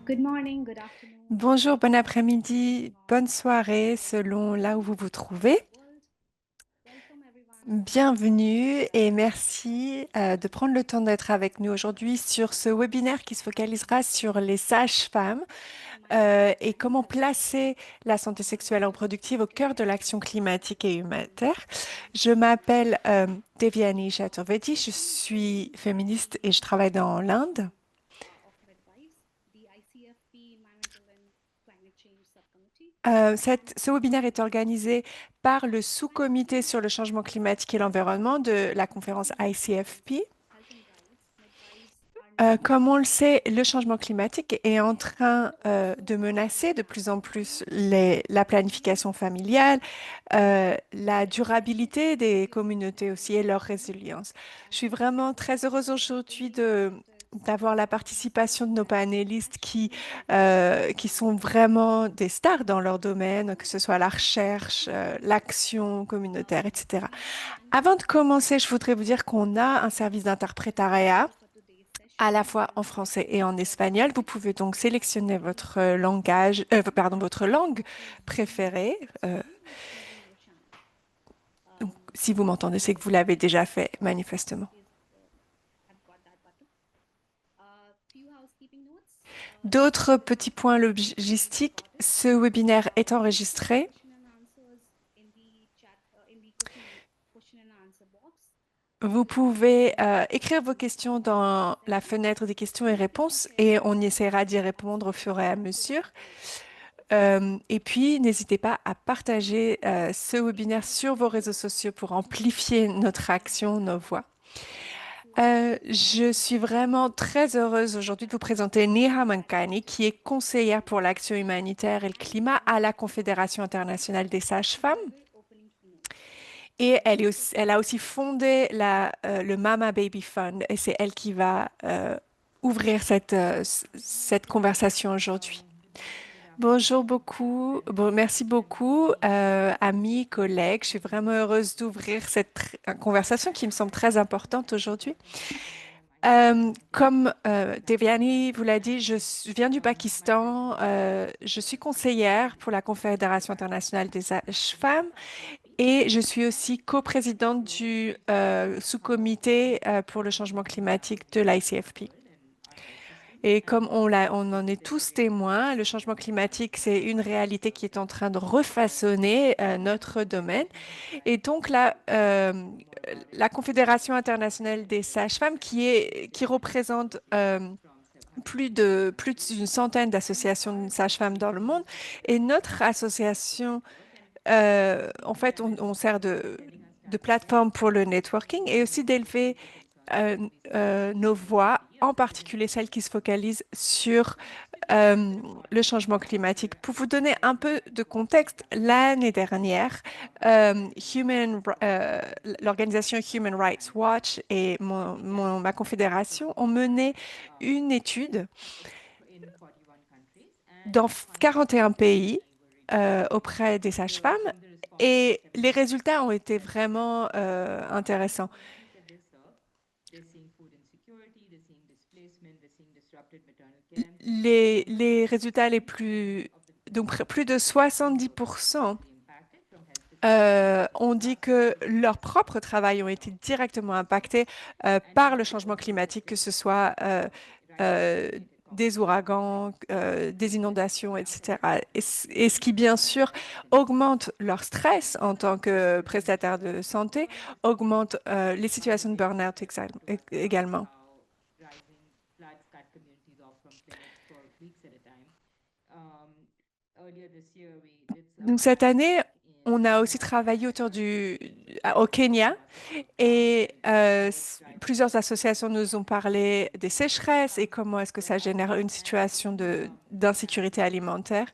Good morning, good afternoon, Bonjour, bon depending après-midi, on bonne soirée selon là où vous vous trouvez. the world. Welcome everyone. Bienvenue et merci de prendre le temps d'être avec nous aujourd'hui sur ce webinaire qui se focalisera sur les sages-femmes et comment placer la santé sexuelle et reproductive au cœur de l'action climatique et humanitaire. Je m'appelle Devyani Chaturvedi, je suis féministe et je travaille dans l'Inde. Of midwives, the ICFP Environmental and Climate Change Subcommittee. Ce webinaire est organisé par le sous-comité sur le changement climatique et l'environnement de la conférence ICFP. Health and guides, midwives are now Comme on le sait, le changement climatique est en train de menacer de plus en plus la planification familiale, la durabilité des communautés aussi et leur résilience. Je suis vraiment très heureuse aujourd'hui d'avoir la participation de nos panélistes qui sont vraiment des stars dans leur domaine, que ce soit la recherche, l'action communautaire, etc. Avant de commencer, je voudrais vous dire qu'on a un service d'interprétariat for today's à la session. fois en français et en espagnol. Vous pouvez donc sélectionner votre votre langue préférée. Using your channel. Si vous m'entendez, c'est que vous l'avez déjà fait, manifestement. Is I've got that button. Few housekeeping notes. This D'autres petits webinar points is being logistiques. recorded. Ce webinaire est enregistré. Question and answers in the chat, in the question and answer box. Vous Please pouvez use écrire vos questions dans la fenêtre des questions et réponses et on y essaiera d'y répondre au fur et à mesure. Et puis, n'hésitez pas à partager ce webinaire sur vos réseaux sociaux pour amplifier notre action, nos voix. Je suis vraiment très heureuse aujourd'hui de vous présenter Neha Mankani, qui est conseillère pour l'action humanitaire et le climat à la Confédération internationale des sages-femmes. deliver opening keynote. Et elle a aussi fondé le Mama Baby Fund et c'est elle qui va ouvrir cette conversation aujourd'hui. Bonjour beaucoup. Bon, merci beaucoup, amis, collègues. Je suis vraiment heureuse d'ouvrir cette conversation qui me semble très importante aujourd'hui. Comme Devyani vous l'a dit, viens du Pakistan. Je suis conseillère pour la Confédération internationale des sages-femmes et je suis aussi coprésidente du sous-comité pour le changement climatique de l'ICFP. Et comme on en est tous témoins, le changement climatique, c'est une réalité qui est en train de refaçonner notre domaine. Et donc, la Confédération internationale des sages-femmes, qui représente plus d'une centaine d'associations de sages-femmes dans le monde, et notre association, en fait, on sert de plateforme pour le networking et aussi d'élever euh, nos voix, en particulier celles qui se focalisent sur le changement climatique. Pour vous donner un peu de contexte, l'année dernière, l'organisation Human Rights Watch et ma confédération ont mené une étude dans 41 pays auprès des sages-femmes et les résultats ont été vraiment intéressants. Les résultats les plus, donc plus de 70% ont dit que leurs propres travail ont été directement impactés par le changement climatique, que ce soit euh, des ouragans, des inondations, etc. Et ce qui, bien sûr, augmente leur stress en tant que prestataire de santé, augmente les situations de burn-out également. Donc, cette année, on a aussi travaillé au Kenya et plusieurs associations nous ont parlé des sécheresses et comment est-ce que ça génère une situation d'insécurité alimentaire.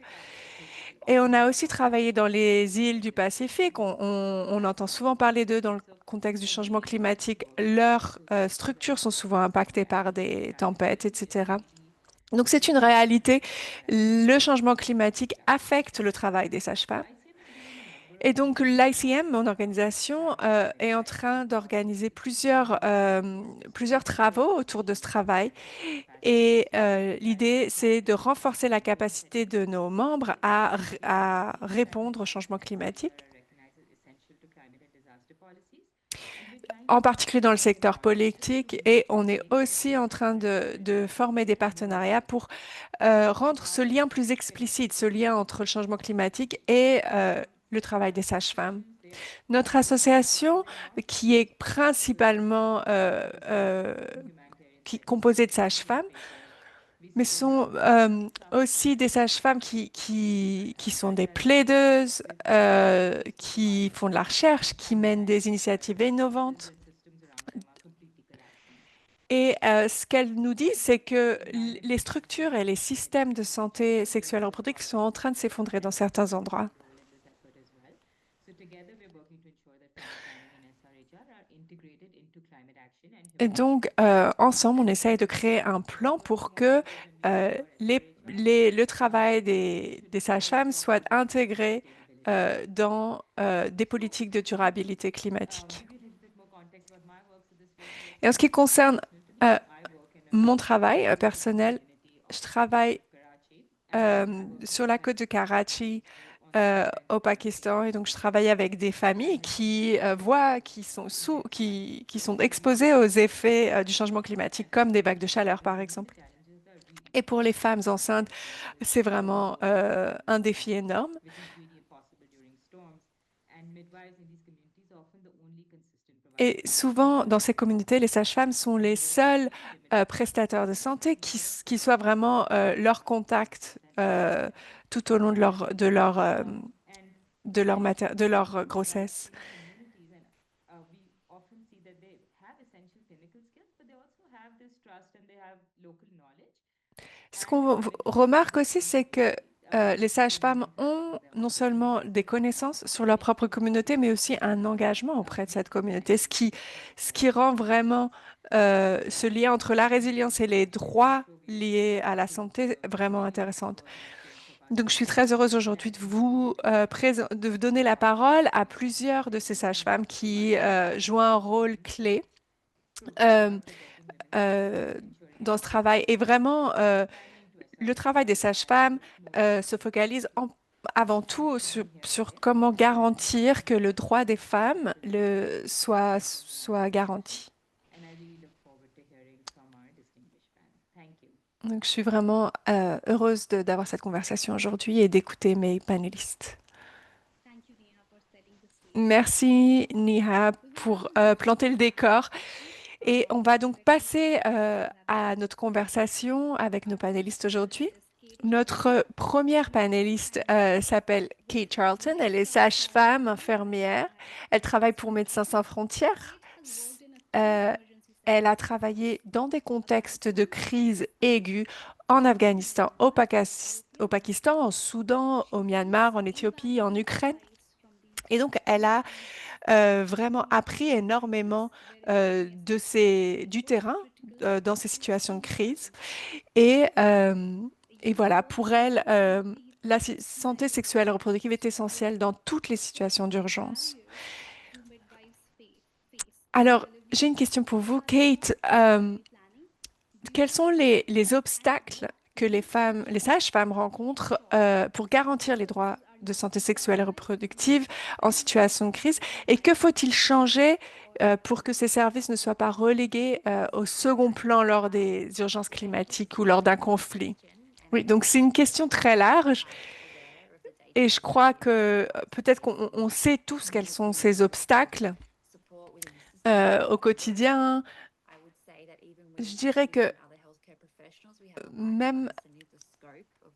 Et on a aussi travaillé dans les îles du Pacifique. On entend souvent parler d'eux dans le contexte du changement climatique. Leurs structures sont souvent impactées par des tempêtes, etc. Donc c'est une réalité. Le changement climatique affecte le travail des sages-femmes. Et donc, l'ICM, mon organisation, est en train d'organiser plusieurs travaux autour de ce travail. Et l'idée, c'est de renforcer la capacité de nos membres à répondre au changement climatique, en particulier dans le secteur politique. Et on est aussi en train de former des partenariats pour rendre ce lien plus explicite, ce lien entre le changement climatique et le travail des sages-femmes. Notre association, qui est principalement composée de sages-femmes, mais sont aussi des sages-femmes qui sont des plaideuses, qui font de la recherche, qui mènent des initiatives innovantes. Et ce qu'elles nous disent, c'est que les structures et les systèmes de santé sexuelle et reproductive sont en train de s'effondrer dans certains endroits. Et donc, ensemble, on essaye de créer un plan pour que le travail des sages-femmes soit intégré dans des politiques de durabilité climatique. Et en ce qui concerne euh, mon travail personnel, je travaille sur la côte de Karachi, au Pakistan. Et donc, je travaille avec des familles qui sont exposées aux effets du changement climatique, comme des vagues de chaleur, par exemple. Et pour les femmes enceintes, c'est vraiment un défi énorme. Et souvent, dans ces communautés, les sages-femmes sont les seuls prestataires de santé qui soient vraiment leur contact tout au long de leur grossesse. Ce qu'on remarque aussi, c'est que les sages-femmes ont non seulement des connaissances sur leur propre communauté, mais aussi un engagement auprès de cette communauté, ce qui rend vraiment ce lien entre la résilience et les droits liés à la santé vraiment intéressante. Donc, je suis très heureuse aujourd'hui de vous donner la parole à plusieurs de ces sages-femmes qui jouent un rôle clé euh, euh, dans ce travail. Et vraiment, le travail des sages-femmes se focalise avant tout sur comment garantir que le droit des femmes soit garanti. Donc, je suis vraiment heureuse d'avoir cette conversation aujourd'hui et d'écouter mes panélistes. Merci, Niha, pour planter le décor. Et on va donc passer à notre conversation avec nos panélistes aujourd'hui. Notre première panéliste s'appelle Kate Charlton. Elle est sage-femme, infirmière. Elle travaille pour Médecins sans frontières. Euh, Elle a travaillé dans des contextes de crise aiguë en Afghanistan, au Pakistan, en Soudan, au Myanmar, en Éthiopie, en Ukraine. Et donc, elle a vraiment appris énormément du terrain dans ces situations de crise. Et, euh, et voilà, pour elle, la santé sexuelle et reproductive est essentielle dans toutes les situations d'urgence. Alors, j'ai une question pour vous, Kate. Quels sont les obstacles que les sages-femmes rencontrent pour garantir les droits de santé sexuelle et reproductive en situation de crise? Et que faut-il changer pour que ces services ne soient pas relégués au second plan lors des urgences climatiques ou lors d'un conflit? Oui, donc c'est une question très large et je crois que peut-être qu'on sait tous quels sont ces obstacles au quotidien. Je dirais que même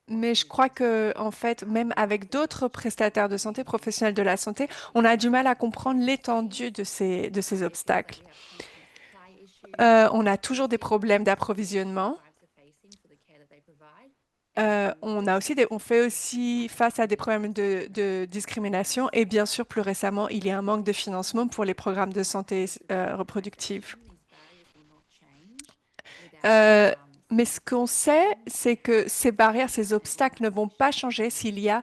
Mais je crois que, en fait, même avec d'autres prestataires de santé, professionnels de la santé, on a du mal à comprendre l'étendue de ces obstacles. On a toujours des problèmes d'approvisionnement. On fait aussi face à des problèmes de discrimination et bien sûr, plus récemment, il y a un manque de financement pour les programmes de santé reproductive. Euh, Mais ce qu'on sait, c'est que ces barrières, ces obstacles ne vont pas changer s'il y a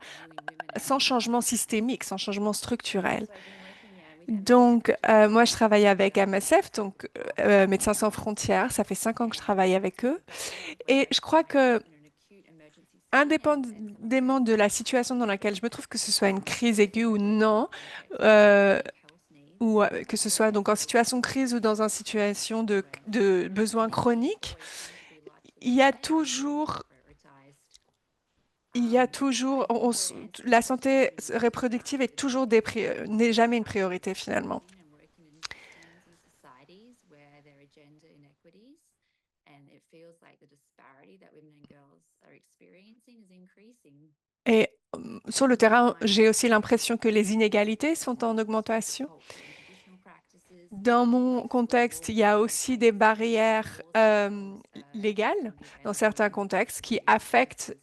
sans changement systémique, sans changement structurel. Donc, moi, je travaille avec MSF, donc Médecins sans frontières. Ça fait 5 ans que je travaille avec eux. Et je crois que, indépendamment de la situation dans laquelle je me trouve, que ce soit une crise aiguë ou non, euh, ou que ce soit donc en situation de crise ou dans une situation de besoin chronique, il y a toujours, la santé reproductive est toujours n'est jamais une priorité finalement. Et sur le terrain, j'ai aussi l'impression que les inégalités sont en augmentation. Dans mon contexte, il y a aussi des barrières légales dans certains contextes qui affectent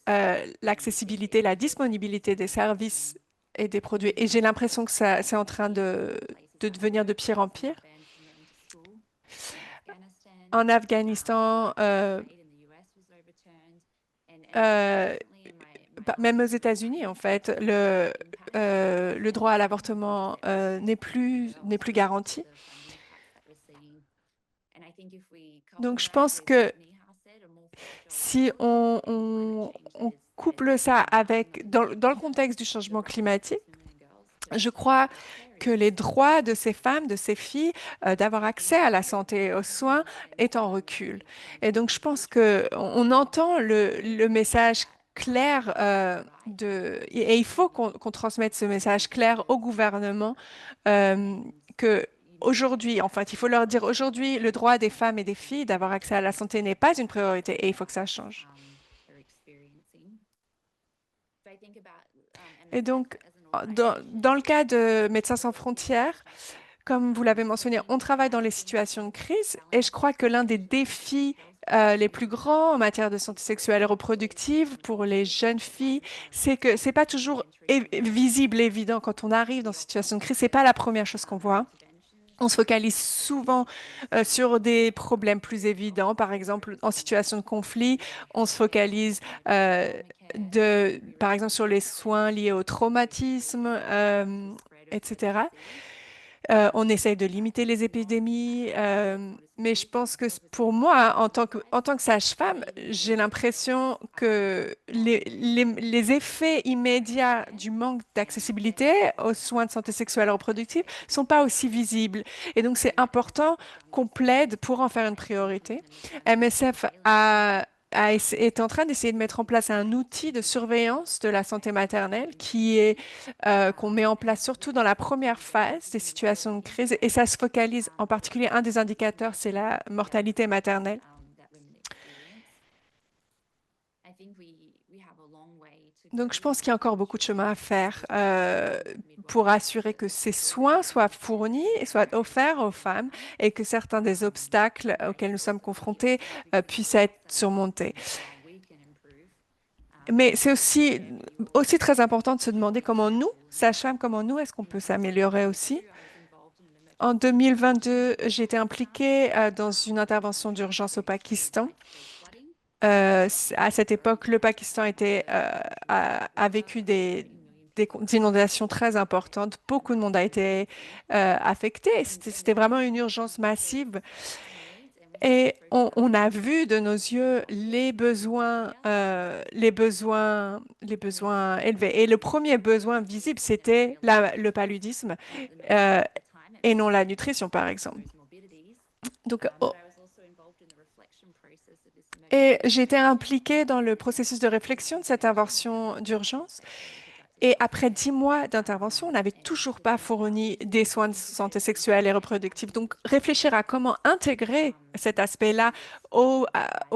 l'accessibilité, la disponibilité des services et des produits. Et j'ai l'impression que ça, c'est en train de devenir de pire en pire. En Afghanistan, euh, même aux États-Unis, en fait, le droit à l'avortement n'est plus garanti. Donc, je pense que si on couple ça avec, dans le contexte du changement climatique, je crois que les droits de ces femmes, de ces filles, d'avoir accès à la santé et aux soins est en recul. Et donc, je pense que on entend le message clair et il faut qu'on transmette ce message clair au gouvernement que aujourd'hui, en fait, il faut leur dire aujourd'hui, le droit des femmes et des filles d'avoir accès à la santé n'est pas une priorité et il faut que ça change. Et donc, dans le cas de Médecins sans frontières, comme vous l'avez mentionné, on travaille dans les situations de crise et je crois que l'un des défis les plus grands en matière de santé sexuelle et reproductive pour les jeunes filles, c'est que c'est pas toujours visible, évident quand on arrive dans une situation de crise. C'est pas la première chose qu'on voit. On se focalise souvent sur des problèmes plus évidents. Par exemple, en situation de conflit, on se focalise par exemple, sur les soins liés au traumatisme, etc. On essaye de limiter les épidémies, mais je pense que pour moi, en tant que sage-femme, j'ai l'impression que les effets immédiats du manque d'accessibilité aux soins de santé sexuelle et reproductive sont pas aussi visibles. Et donc, c'est important qu'on plaide pour en faire une priorité. MSF est en train d'essayer de mettre en place un outil de surveillance de la santé maternelle qu'on met en place surtout dans la première phase des situations de crise. Et ça se focalise en particulier, un des indicateurs, c'est la mortalité maternelle. Donc, je pense qu'il y a encore beaucoup de chemin à faire pour assurer que ces soins soient fournis et soient offerts aux femmes et que certains des obstacles auxquels nous sommes confrontés puissent être surmontés. Mais c'est aussi très important de se demander comment nous, sages-femmes, comment nous, est-ce qu'on peut s'améliorer aussi? En 2022, j'ai été impliquée dans une intervention d'urgence au Pakistan. À cette époque, le Pakistan a vécu des inondations très importantes. Beaucoup de monde a été affecté. C'était vraiment une urgence massive. Et on a vu de nos yeux les besoins élevés. Et le premier besoin visible, c'était le paludisme euh, et non la nutrition, par exemple. Donc, et j'étais impliquée dans le processus de réflexion de cette intervention d'urgence. Et après 10 mois d'intervention, on n'avait toujours pas fourni des soins de santé sexuelle et reproductive. Donc, réfléchir à comment intégrer cet aspect-là aux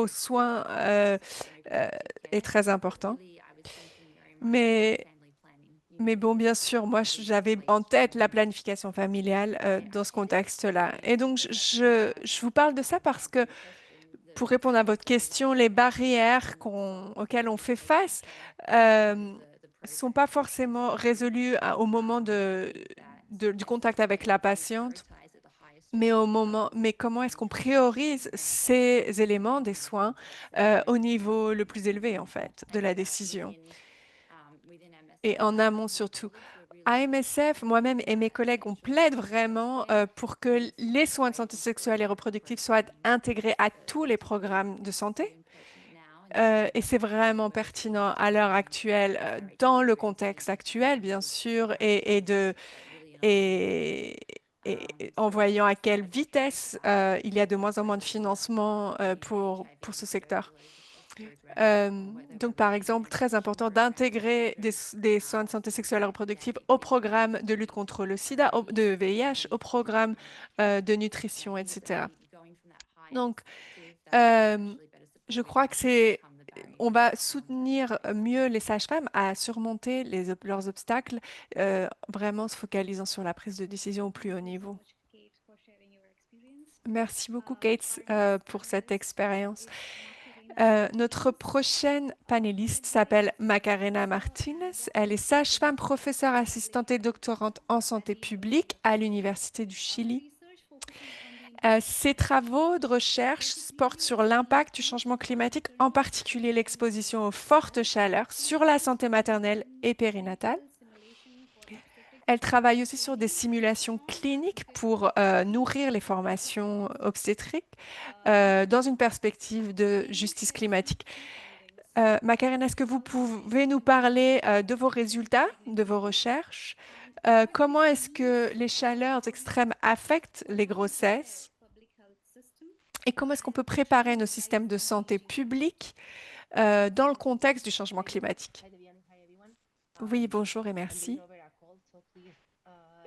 soins euh, est très important. Mais, mais bon, bien sûr, moi, j'avais en tête la planification familiale dans ce contexte-là. Et donc, je vous parle de ça parce que pour répondre à votre question, les barrières auxquelles on fait face euh, sont pas forcément résolues au moment du contact avec la patiente. mais comment est-ce qu'on priorise ces éléments des soins au niveau le plus élevé, en fait, de la décision et en amont surtout. À MSF, moi-même et mes collègues, on plaide vraiment pour que les soins de santé sexuelle et reproductive soient intégrés à tous les programmes de santé. Et c'est vraiment pertinent à l'heure actuelle, dans le contexte actuel, bien sûr, et, en voyant à quelle vitesse il y a de moins en moins de financement pour ce secteur. Donc, par exemple, très important d'intégrer des soins de santé sexuelle et reproductive au programme de lutte contre le sida, de VIH, au programme de nutrition, etc. Donc, euh, je crois que on va soutenir mieux les sages-femmes à surmonter leurs obstacles, vraiment se focalisant sur la prise de décision au plus haut niveau. Merci beaucoup, Kate, pour cette expérience. Notre prochaine panéliste s'appelle Macarena Martinez. Elle est sage-femme, professeure assistante et doctorante en santé publique à l'Université du Chili. Ses travaux de recherche portent sur l'impact du changement climatique, en particulier l'exposition aux fortes chaleurs sur la santé maternelle et périnatale. Elle travaille aussi sur des simulations cliniques pour nourrir les formations obstétriques dans une perspective de justice climatique. Macarena, est-ce que vous pouvez nous parler de vos résultats, de vos recherches? Comment est-ce que les chaleurs extrêmes affectent les grossesses? Et comment est-ce qu'on peut préparer nos systèmes de santé publique dans le contexte du changement climatique? Oui, bonjour et merci.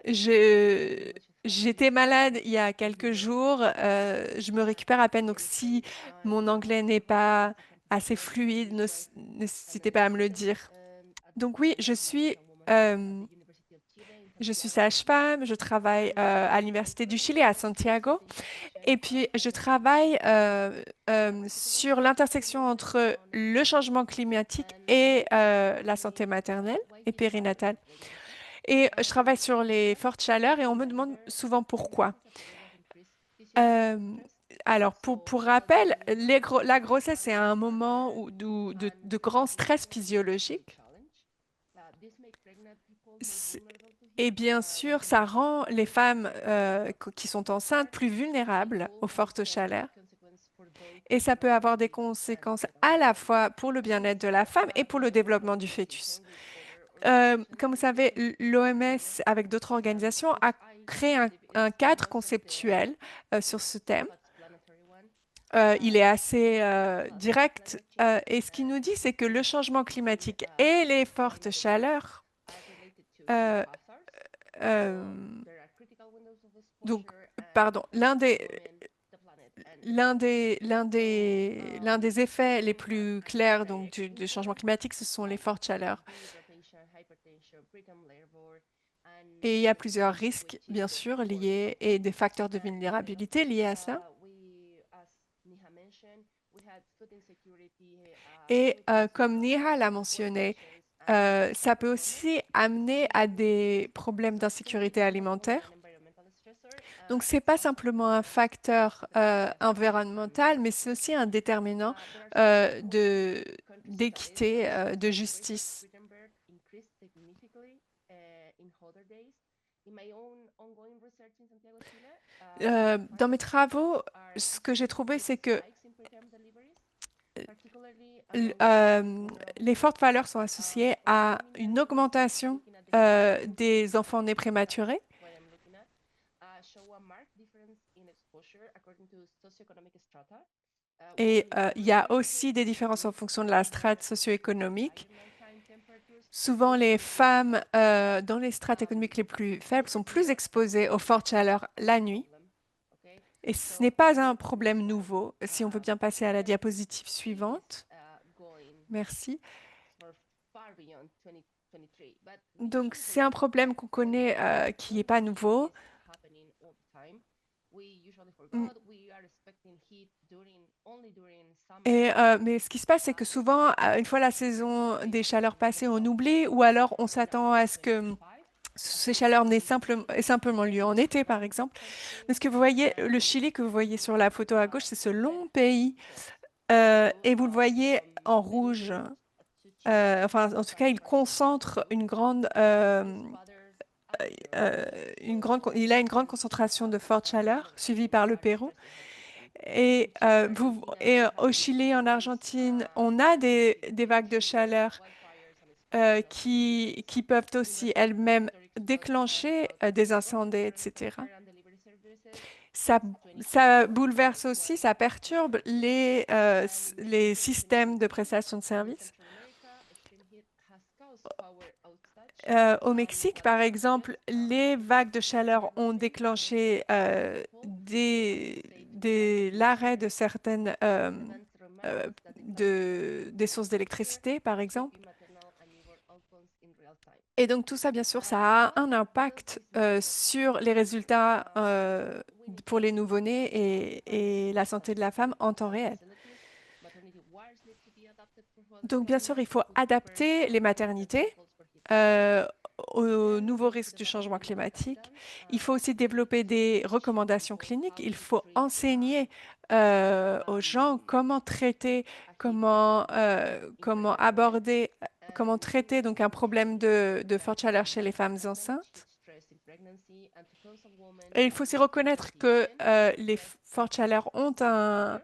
Je, J'étais malade il y a quelques jours. Je me récupère à peine. Donc, si mon anglais n'est pas assez fluide, n'hésitez pas à me le dire. Donc, oui, je suis sage-femme. Je travaille à l'Université du Chili à Santiago. Et puis, je travaille sur l'intersection entre le changement climatique et la santé maternelle et périnatale. Et je travaille sur les fortes chaleurs et on me demande souvent pourquoi. Euh, alors, pour rappel, la grossesse, c'est un moment de grand stress physiologique. C'est- Et bien sûr, ça rend les femmes qui sont enceintes plus vulnérables aux fortes chaleurs. Et ça peut avoir des conséquences à la fois pour le bien-être de la femme et pour le développement du fœtus. Comme vous savez, l'OMS, avec d'autres organisations, a créé un cadre conceptuel sur ce thème. Il est assez direct et ce qu'il nous dit, c'est que le changement climatique et les fortes chaleurs, euh, euh, donc, pardon, l'un des effets les plus clairs donc, du changement climatique, ce sont les fortes chaleurs. Et il y a plusieurs risques, bien sûr, liés et des facteurs de vulnérabilité liés à ça. Et comme Neha l'a mentionné, ça peut aussi amener à des problèmes d'insécurité alimentaire. Donc, ce n'est pas simplement un facteur environnemental, mais c'est aussi un déterminant d'équité, de justice. Dans mes travaux, ce que j'ai trouvé, c'est que l- euh, les fortes valeurs sont associées à une augmentation des enfants nés prématurés. Et il y a aussi des différences en fonction de la strate socio-économique. Souvent, les femmes dans les strates économiques les plus faibles sont plus exposées aux fortes chaleurs la nuit. Et ce n'est pas un problème nouveau. Si on veut bien passer à la diapositive suivante. Merci. Donc, c'est un problème qu'on connaît qui n'est pas nouveau. Mm. Mais ce qui se passe, c'est que souvent, une fois la saison des chaleurs passée, on oublie ou alors on s'attend à ce que Ces chaleurs n'est simplement lieu en été, par exemple. Mais ce que vous voyez, le Chili que vous voyez sur la photo à gauche, c'est ce long pays. Et vous le voyez en rouge. Enfin, en tout cas, il concentre il a une grande concentration de forte chaleur, suivie par le Pérou. Et au Chili, en Argentine, on a des vagues de chaleur qui peuvent aussi elles-mêmes déclencher des incendies, etc. Ça, ça bouleverse aussi, ça perturbe les systèmes de prestation de services. Au Mexique, par exemple, les vagues de chaleur ont déclenché l'arrêt de certaines euh, des sources d'électricité, par exemple. Et donc tout ça, bien sûr, ça a un impact sur les résultats pour les nouveau-nés et la santé de la femme en temps réel. Donc bien sûr, il faut adapter les maternités euh, aux nouveaux risques du changement climatique. Il faut aussi développer des recommandations cliniques. Il faut enseigner aux gens comment traiter, comment aborder, comment traiter donc un problème de forte chaleur chez les femmes enceintes. Et il faut aussi reconnaître que les fortes chaleurs ont un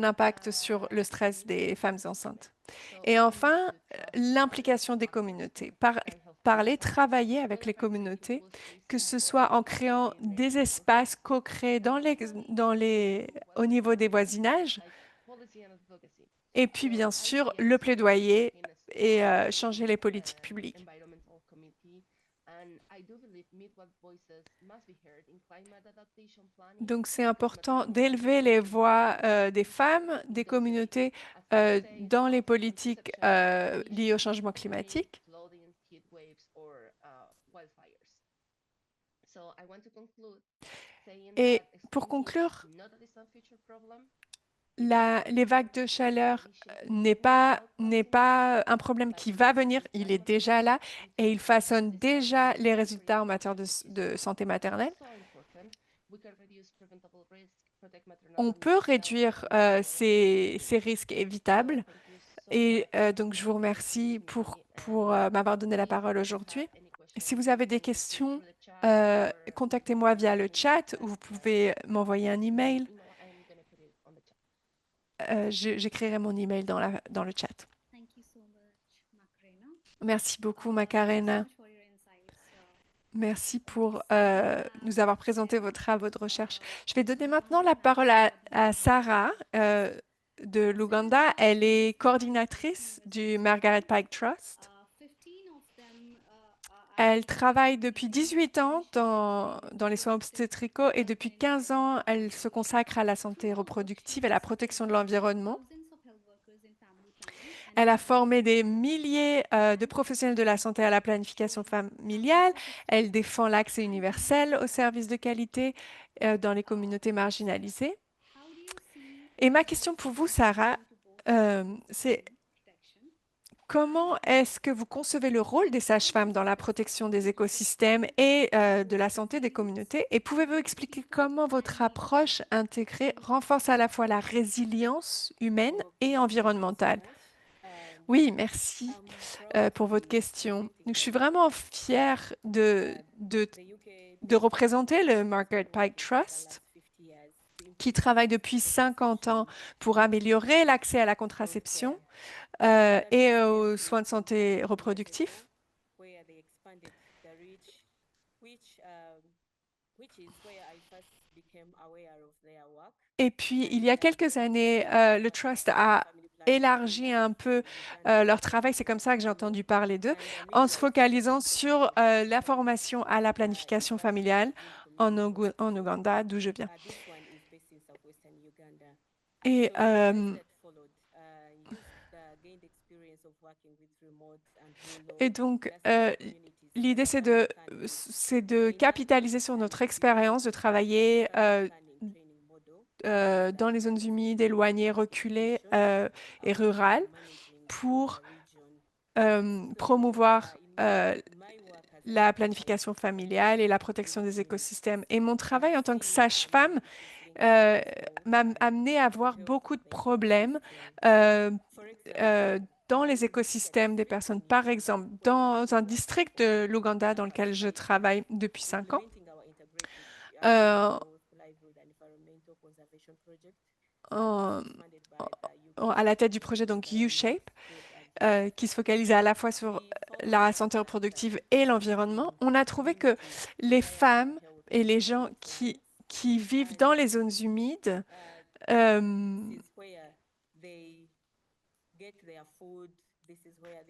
impact sur le stress des femmes enceintes. Et enfin, l'implication des communautés. Parler, travailler avec les communautés, que ce soit en créant des espaces co-créés au niveau des voisinages, et puis bien sûr le plaidoyer et changer les politiques publiques. Donc, c'est important d'élever les voix des femmes, des communautés dans les politiques liées au changement climatique. Et pour conclure, les vagues de chaleur n'est pas un problème qui va venir, il est déjà là et il façonne déjà les résultats en matière de santé maternelle. On peut réduire ces risques évitables. Et donc, je vous remercie pour m'avoir donné la parole aujourd'hui. Si vous avez des questions, contactez-moi via le chat ou vous pouvez m'envoyer un email. J'écrirai mon email dans le chat. Thank you so much, Macarena. Merci beaucoup, Thank you so Macarena. much for your insights Merci on this. pour nous avoir And présenté vos travaux de recherche. Je vais donner now maintenant la that parole à Sarah de l'Ouganda. Elle est coordinatrice du Margaret Pike Trust. 15 of them Elle identified travaille the depuis need 18 for ans national dans les soins obstétricaux et depuis 15 ans, elle se consacre à la santé through her work. reproductive She et la has protection de supported l'environnement. thousands of health workers in family planning and Elle a preventive formé des care milliers de and professionnels de la santé à la planification holding thousands familiale. of Elle experts défend l'accès and universel aux volunteers. services de qualité dans les communautés marginalisées. How do you see Et ma question pour vous, science Sarah, contributing to both euh, prevention c'est and protection? comment est-ce que vous concevez le rôle des How sages-femmes does dans la this protection des écosystèmes support et de la santé des resilience communautés? Et pouvez-vous both expliquer before comment votre and approche intégrée post renforce à la fois la pandemic? résilience humaine et Okay, thank you so environnementale? much. Oui, merci I'm pour votre proudly question. presenting Donc, je suis the vraiment fière the UK de based représenter le organization that's Margaret been Pike working for the Trust, last 50 years to qui improve travaille depuis the 50 ans protection pour of améliorer l'accès à la healthcare. contraception In the et recent years, aux we've soins de come santé 15 years reproductifs. ago, where they expanded the reach, which is where I first became aware of their work. Et puis, il And y a quelques through années, le Trust a family planning élargi programs un peu in Uganda, leur travail, c'est comme ça que j'ai you know, entendu parler d'eux, and en many se of the focalisant programs that sur they've la implemented formation à la planification impacted familiale these communities En positively. Ouganda, d'où je viens. This one is based in southwestern Uganda. And Et, so the steps that followed gained experience of working with remote and et rural donc, underserved communities to l'idée, better understand c'est de data capitaliser sur and notre to develop expérience, de a travailler family planning training model dans that les zones humides, éloignées, reculées institutions et rurales are managing in the pour region. So promouvoir in my work la planification familiale et la protection des écosystèmes. Et mon travail en tant que sage-femme m'a amené à avoir beaucoup de problèmes euh, dans les écosystèmes des personnes. Par exemple, dans un district de l'Ouganda dans lequel je travaille depuis 5 ans, euh, en- à la tête du projet donc U-Shape, qui se focalisait à la fois sur la santé reproductive et l'environnement, on a trouvé que les femmes et les gens qui vivent dans les zones humides, euh,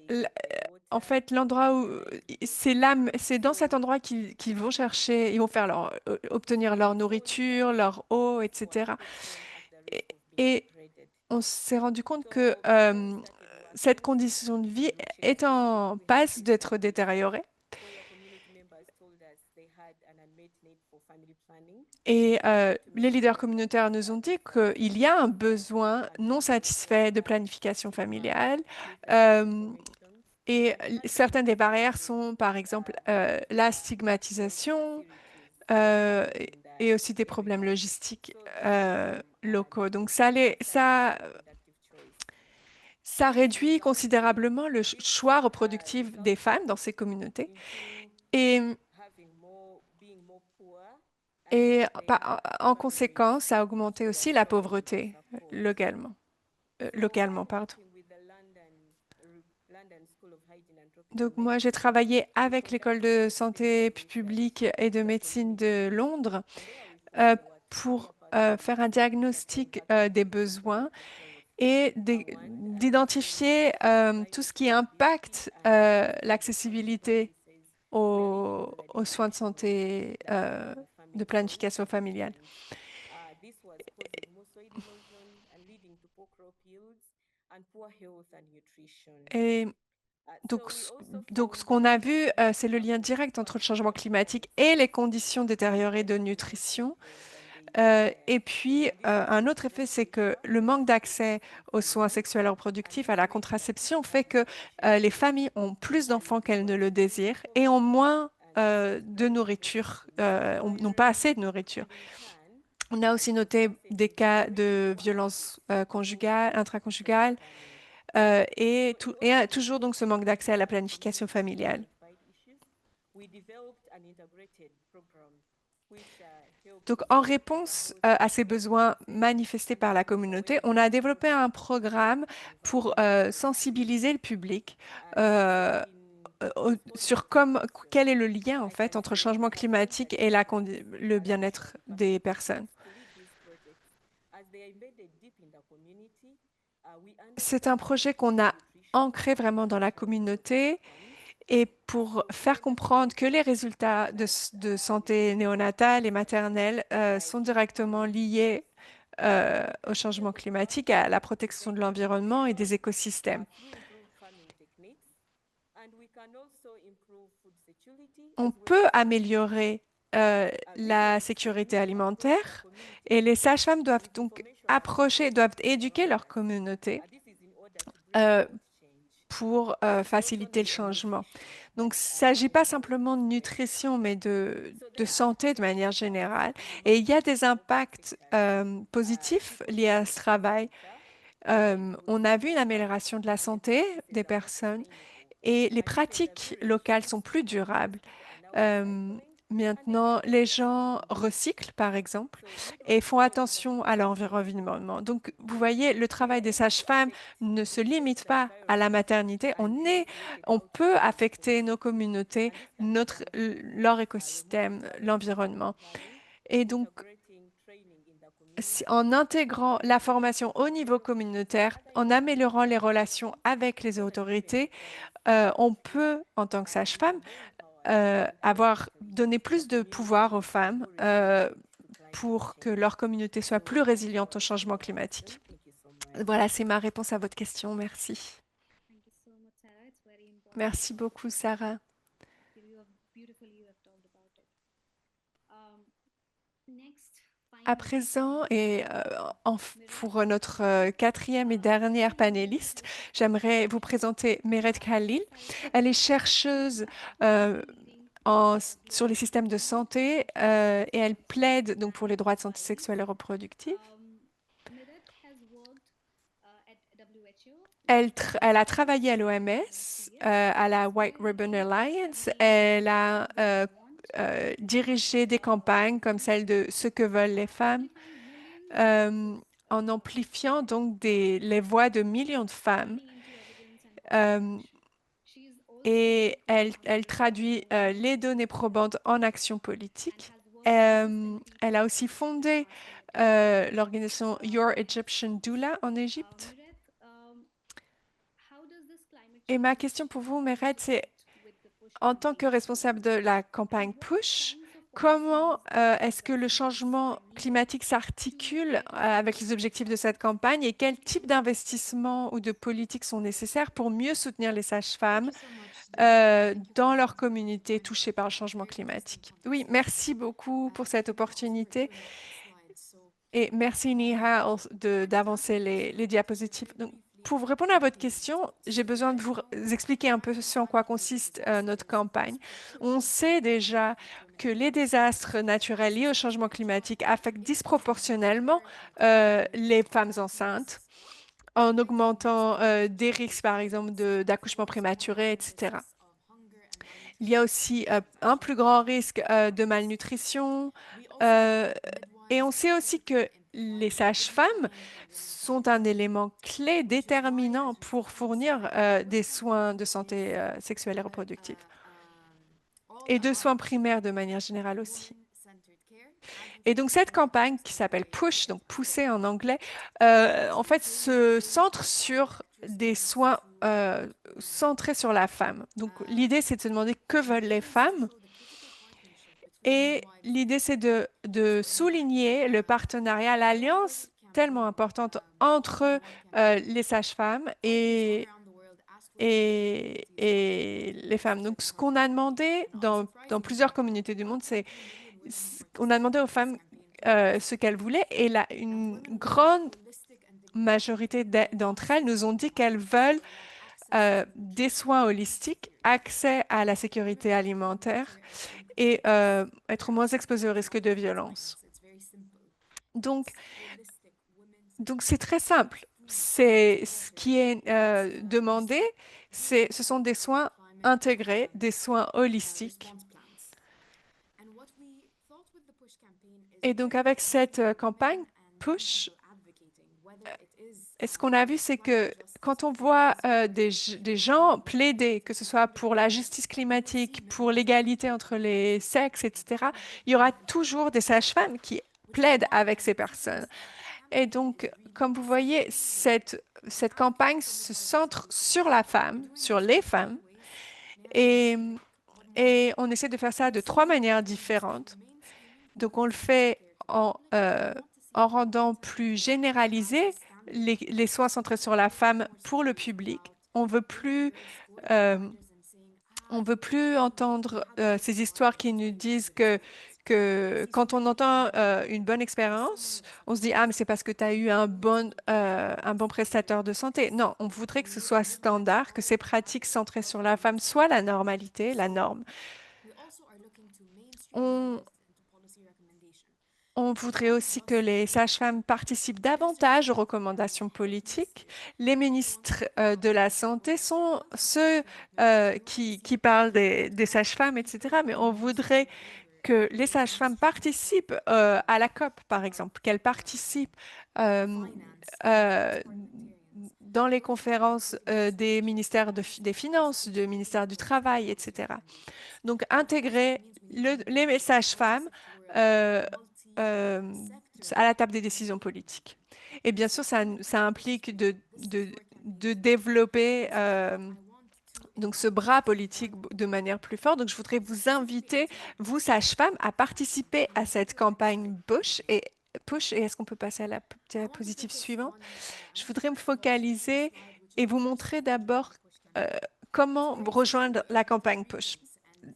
l- en fait, l'endroit où c'est là, c'est dans cet endroit qu'ils vont chercher, ils vont faire obtenir leur nourriture, leur eau, etc. Et, et on s'est rendu compte que cette condition de vie est en passe d'être détériorée. Et les leaders communautaires nous ont dit qu'il y a un besoin non satisfait de planification familiale. euh, Certaines des barrières sont, par exemple, la stigmatisation et aussi des problèmes logistiques locaux. Donc, ça réduit considérablement le choix reproductif des femmes dans ces communautés. Et, en conséquence, ça a augmenté aussi la pauvreté localement. Localement, pardon. Donc moi, j'ai travaillé avec l'école de santé publique et de médecine de Londres pour faire un diagnostic des besoins et d'identifier tout ce qui impacte l'accessibilité aux soins de santé de planification familiale. Et donc, ce qu'on a vu, c'est le lien direct entre le changement climatique et les conditions détériorées de nutrition. Et puis, un autre effet, c'est que le manque d'accès aux soins sexuels et reproductifs, à la contraception, fait que les familles ont plus d'enfants qu'elles ne le désirent et ont moins de nourriture, n'ont pas assez de nourriture. On a aussi noté des cas de violence conjugale, intraconjugale, toujours donc ce manque d'accès à la planification familiale. Donc, en réponse à ces besoins manifestés par la communauté, on a développé un programme pour sensibiliser le public sur quel est le lien en fait entre le changement climatique et le bien-être des personnes. C'est un projet qu'on a ancré vraiment dans la communauté et pour faire comprendre que les résultats de santé néonatale et maternelle sont directement liés au changement climatique, à la protection de l'environnement et des écosystèmes. On peut améliorer la sécurité alimentaire et les sages-femmes doivent donc doivent éduquer leur communauté euh, pour faciliter le changement. Donc, il ne s'agit pas simplement de nutrition, mais de santé de manière générale. Et il y a des impacts positifs liés à ce travail. On a vu une amélioration de la santé des personnes et les pratiques locales sont plus durables. Euh, Maintenant, les gens recyclent, par exemple, et font attention à l'environnement. Donc, vous voyez, le travail des sages-femmes ne se limite pas à la maternité. On peut affecter nos communautés, leur écosystème, l'environnement. Et donc, en intégrant la formation au niveau communautaire, en améliorant les relations avec les autorités, on peut, en tant que sage-femme, avoir donné plus de pouvoir aux femmes pour que leur communauté soit plus résiliente au changement climatique. Voilà, c'est ma réponse à votre question. Merci. Thank you so much, Sarah. It's very important Merci beaucoup, Sarah. beautifully you have talked about it. Next, À finally, présent, et pour notre quatrième et dernière panéliste, j'aimerais vous présenter Meret Khalil. Elle est chercheuse sur les systèmes de santé et elle plaide donc pour les droits de santé sexuelle et reproductive. Meredith has worked at WHO Elle a travaillé à l'OMS, à la White Ribbon Alliance. Elle a dirigé des campagnes comme celle de Ce que veulent les femmes, euh, en amplifiant donc les voix de millions de femmes. into evidence and Euh, she's also et elle traduit les données probantes en action politique. has worked Elle a aussi fondé l'organisation Your Egyptian Doula en Égypte. Meredith, how does this climate Et change ma question pour vous, Meret, c'est with the push en tant que campaign? responsable de la campagne Push, Kinds of comment est-ce que le changement climatique s'articule avec les objectifs de cette campagne et quel type d'investissements ou de politiques sont nécessaires pour mieux soutenir les sages-femmes dans leur communauté touchée par le changement climatique? Oui, merci beaucoup pour cette opportunité et merci Niha d'avancer les diapositives. Donc, pour vous répondre à votre question, j'ai besoin de vous expliquer un peu ce en quoi consiste notre campagne. On sait déjà que les désastres naturels liés au changement climatique affectent disproportionnellement les femmes enceintes en augmentant des risques, par exemple, d'accouchement prématuré, etc. Il y a aussi un plus grand risque de malnutrition. Et on sait aussi que les sages-femmes sont un élément clé déterminant pour fournir des soins de santé sexuelle et reproductive et de soins primaires de manière générale aussi. Et donc cette campagne qui s'appelle Push, donc pousser en anglais, en fait se centre sur des soins centrés sur la femme. Donc l'idée c'est de se demander que veulent les femmes et l'idée c'est de souligner le partenariat, l'alliance tellement importante entre les sages-femmes et les femmes. Donc ce qu'on a demandé dans plusieurs communautés du monde, on a demandé aux femmes ce qu'elles voulaient et une grande majorité d'entre elles nous ont dit qu'elles veulent des soins holistiques, accès à la sécurité alimentaire et être moins exposées au risque de violence. Donc c'est très simple. C'est ce qui est demandé, ce sont des soins intégrés, des soins holistiques. Et donc avec cette campagne Push, ce qu'on a vu, c'est que quand on voit des gens plaider, que ce soit pour la justice climatique, pour l'égalité entre les sexes, etc., il y aura toujours des sages-femmes qui plaident avec ces personnes. Et donc, comme vous voyez, cette campagne se centre sur la femme, sur les femmes, et on essaie de faire ça de 3 manières différentes. Donc, on le fait en rendant plus généralisé les soins centrés sur la femme pour le public. On veut plus entendre ces histoires qui nous disent que quand on entend une bonne expérience, on se dit, ah, mais c'est parce que tu as eu un bon prestataire de santé. Non, on voudrait que ce soit standard, que ces pratiques centrées sur la femme soient la normalité, la norme. On voudrait aussi que les sages-femmes participent davantage aux recommandations politiques. Les ministres de la Santé sont ceux qui parlent des sages-femmes, etc. Mais on voudrait que les sages-femmes participent à la COP, par exemple, qu'elles participent dans les conférences des ministères des Finances, du ministère du Travail, etc. Donc, intégrer les sages-femmes à la table des décisions politiques. Et bien sûr, ça implique de développer donc ce bras politique de manière plus forte. Donc, je voudrais vous inviter, vous, sages-femmes, à participer à cette campagne Push. Et est-ce qu'on peut passer à la diapositive suivante? Je voudrais me focaliser et vous montrer d'abord comment rejoindre la campagne Push.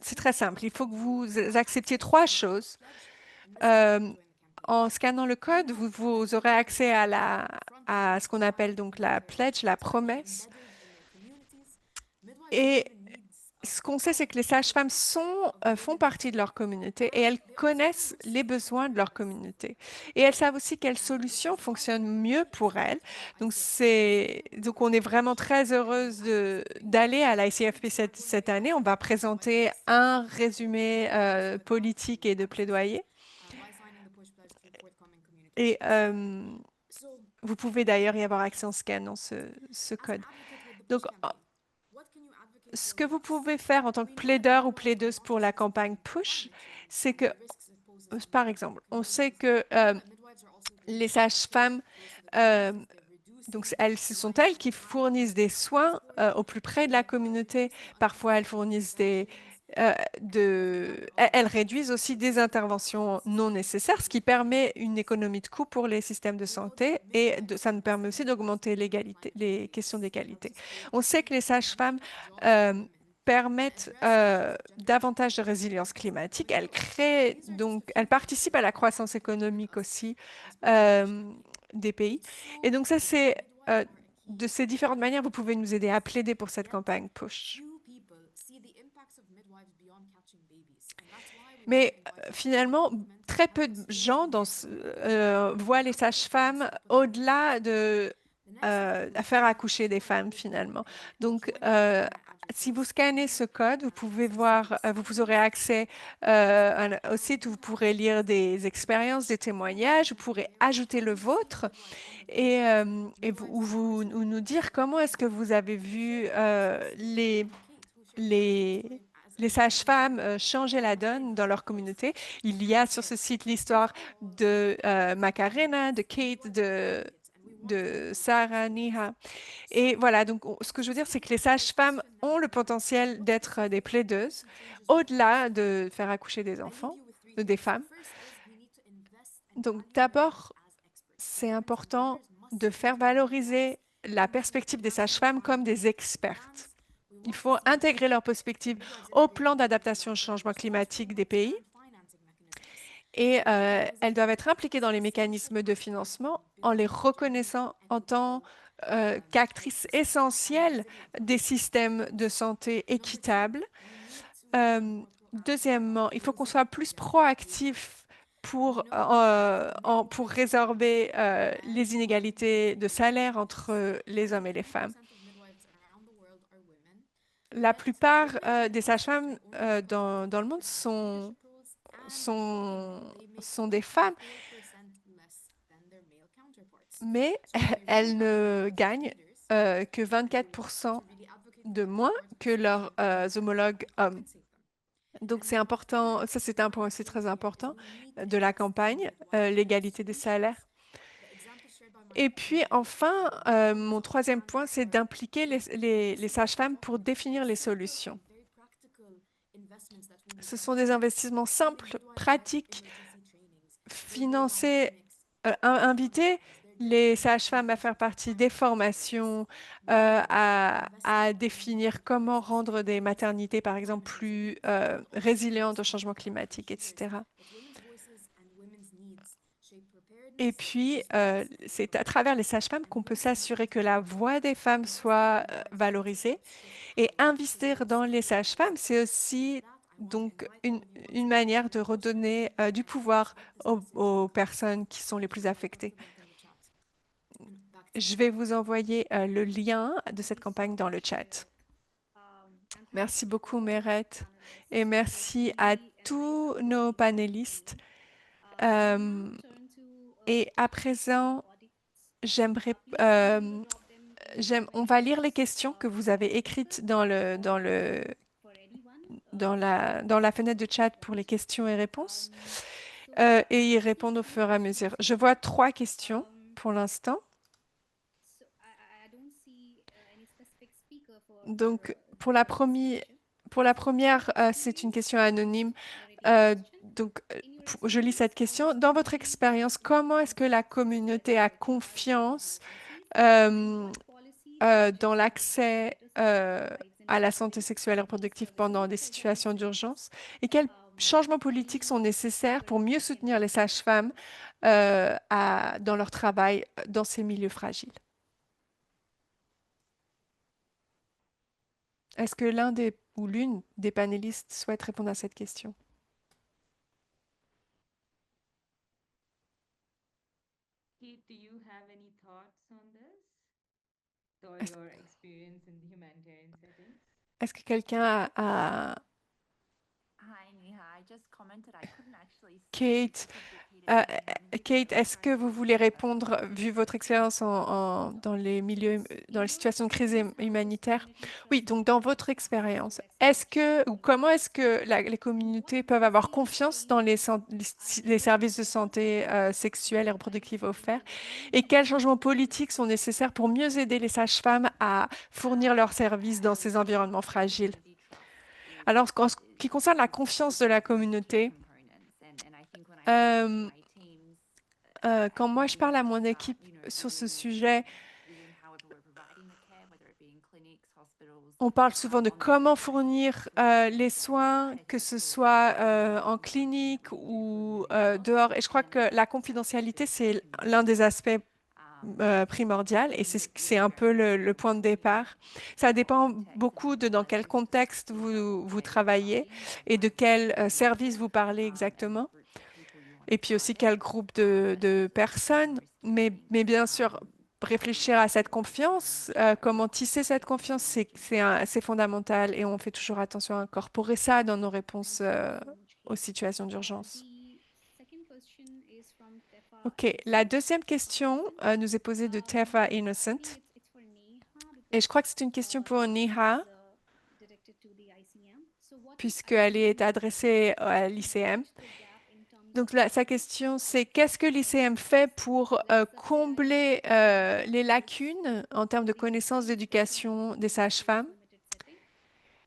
C'est très simple. Il faut que vous acceptiez 3 choses. En scannant le code, vous aurez accès à ce qu'on appelle donc la pledge, la promesse. Et ce qu'on sait, c'est que les sages-femmes font partie de leur communauté et elles connaissent les besoins de leur communauté. Et elles savent aussi quelles solutions fonctionnent mieux pour elles. Donc on est vraiment très heureuse d'aller à l'ICFP cette année. On va présenter un résumé politique et de plaidoyer. Et vous pouvez d'ailleurs y avoir accès en scannant ce code. Donc, ce que vous pouvez faire en tant que plaideur ou plaideuse pour la campagne Push, c'est que, par exemple, on sait que les sages-femmes, donc ce sont elles qui fournissent des soins au plus près de la communauté. Parfois, elles fournissent elles réduisent aussi des interventions non nécessaires, ce qui permet une économie de coûts pour les systèmes de santé et ça nous permet aussi d'augmenter les questions d'égalité. On sait que les sages-femmes permettent davantage de résilience climatique. Elles participent à la croissance économique aussi des pays. Et donc ça, c'est de ces différentes manières, vous pouvez nous aider à plaider pour cette campagne Push. Mais finalement, très peu de gens voient les sages-femmes au-delà de faire accoucher des femmes finalement. Donc, si vous scannez ce code, vous pouvez voir, vous aurez accès au site où vous pourrez lire des expériences, des témoignages, vous pourrez ajouter le vôtre où nous dire comment est-ce que vous avez vu les sages-femmes changer la donne dans leur communauté. Il y a sur ce site l'histoire de Macarena, de Kate, de Sarah, Niha. Et voilà, donc ce que je veux dire, c'est que les sages-femmes ont le potentiel d'être des plaideuses, au-delà de faire accoucher des enfants, des femmes. Donc d'abord, c'est important de faire valoriser la perspective des sages-femmes comme des expertes. Il faut intégrer leur perspective au plan d'adaptation au changement climatique des pays et elles doivent être impliquées dans les mécanismes de financement en les reconnaissant en tant qu'actrices essentielles des systèmes de santé équitables. Deuxièmement, il faut qu'on soit plus proactif pour résorber les inégalités de salaire entre les hommes et les femmes. La plupart des sages-femmes dans le monde sont des femmes, mais elles ne gagnent que 24% de moins que leurs homologues hommes. Donc, c'est important, ça c'est un point aussi très important de la campagne, l'égalité des salaires. Et puis, enfin, mon troisième point, c'est d'impliquer les sages-femmes pour définir les solutions. Ce sont des investissements simples, pratiques, financés, inviter les sages-femmes à faire partie des formations, à définir comment rendre des maternités, par exemple, plus résilientes au changement climatique, etc. Et puis, c'est à travers les sages-femmes qu'on peut s'assurer que la voix des femmes soit valorisée. Et investir dans les sages-femmes, c'est aussi donc une manière de redonner du pouvoir aux personnes qui sont les plus affectées. Je vais vous envoyer le lien de cette campagne dans le chat. Merci beaucoup, Mérette, et merci à tous nos panélistes. Et à présent, on va lire les questions que vous avez écrites dans la fenêtre de chat pour les questions et réponses et y répondre au fur et à mesure. Je vois 3 questions pour l'instant. Donc, pour la première, c'est une question anonyme. Donc, je lis cette question. Dans votre expérience, comment est-ce que la communauté a confiance dans l'accès à la santé sexuelle et reproductive pendant des situations d'urgence? Et quels changements politiques sont nécessaires pour mieux soutenir les sages-femmes dans leur travail dans ces milieux fragiles? Est-ce que l'un des ou l'une des panélistes souhaite répondre à cette question. Kate, do you have any thoughts on this or Est-ce your experience in the humanitarian settings? est-ce que quelqu'un a... Hi, Neha. I just commented I couldn't actually see Kate, because the Kate is Kate, est-ce que vous voulez répondre, vu votre expérience dans les milieux, dans les situations de crise humanitaire? Oui, donc dans votre expérience, est-ce que, ou comment est-ce que les communautés peuvent avoir confiance dans les services de santé sexuelle et reproductive offerts? Et quels changements politiques sont nécessaires pour mieux aider les sages-femmes à fournir leurs services dans ces environnements fragiles? Alors, en ce qui concerne la confiance de la communauté, euh, quand moi je parle à mon équipe sur ce sujet, on parle souvent de comment fournir les soins, que ce soit en clinique ou dehors. Et je crois que la confidentialité, c'est l'un des aspects primordiaux et c'est un peu le point de départ. Ça dépend beaucoup de dans quel contexte vous travaillez et de quel service vous parlez exactement. Et puis aussi quel groupe de personnes. Mais bien sûr, réfléchir à cette confiance, comment tisser cette confiance, c'est fondamental et on fait toujours attention à incorporer ça dans nos réponses aux situations d'urgence. OK, la deuxième question nous est posée de Tefa Innocent. Et je crois que c'est une question pour Neha, puisqu'elle est adressée à l'ICM. Donc, sa question, c'est qu'est-ce que l'ICM fait pour combler les lacunes en termes de connaissances d'éducation des sages-femmes?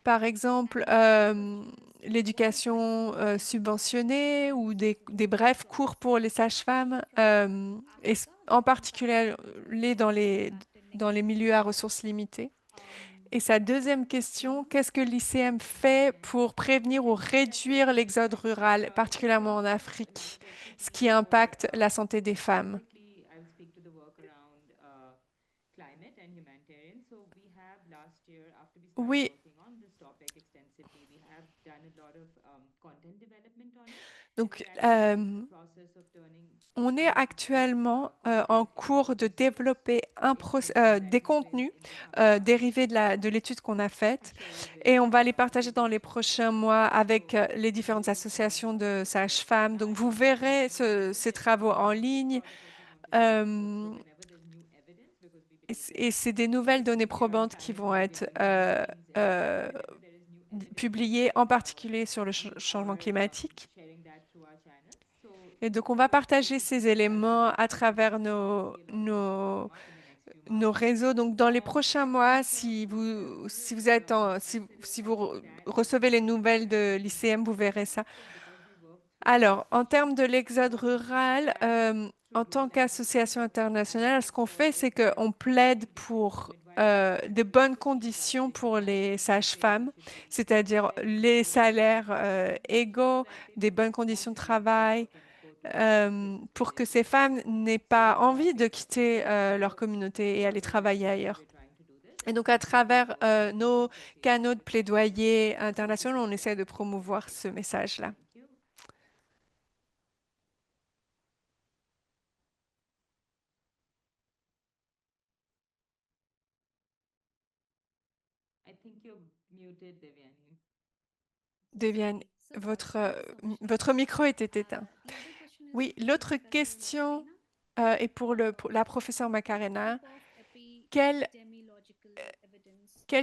Par exemple, l'éducation subventionnée ou des brefs cours pour les sages-femmes, et en particulier dans les milieux à ressources limitées. Et sa deuxième question, qu'est-ce que l'ICM fait pour prévenir ou réduire l'exode rural, particulièrement en Afrique, ce qui impacte la santé des femmes? Specifically, I'll speak to the work around climate and humanitarian. So we have last year, after we started Oui, working on this topic extensively, we have done a lot of content development on it, and donc we're actually in the process of turning on est actuellement en cours de développer des contenus dérivés de l'étude qu'on a faite et on va les partager dans les prochains mois avec les différentes associations de sages-femmes. Donc, vous verrez ces travaux en ligne euh, et c'est des nouvelles données probantes qui vont être euh, publiées, en particulier sur le changement climatique. Et donc, on va partager ces éléments à travers nos réseaux. Donc, dans les prochains mois, si vous recevez les nouvelles de l'ICM, vous verrez ça. Alors, en termes de l'exode rural, en tant qu'association internationale, ce qu'on fait, c'est qu'on plaide pour de bonnes conditions pour les sages-femmes, c'est-à-dire les salaires égaux, des bonnes conditions de travail, pour que ces femmes n'aient pas envie de quitter leur communauté et aller travailler ailleurs. Et donc, à travers nos canaux de plaidoyer internationaux, on essaie de promouvoir ce message-là. I think you're muted, Devyani. Deviane, votre micro était éteint. Oui, l'autre question est pour la professeure Macarena. Quel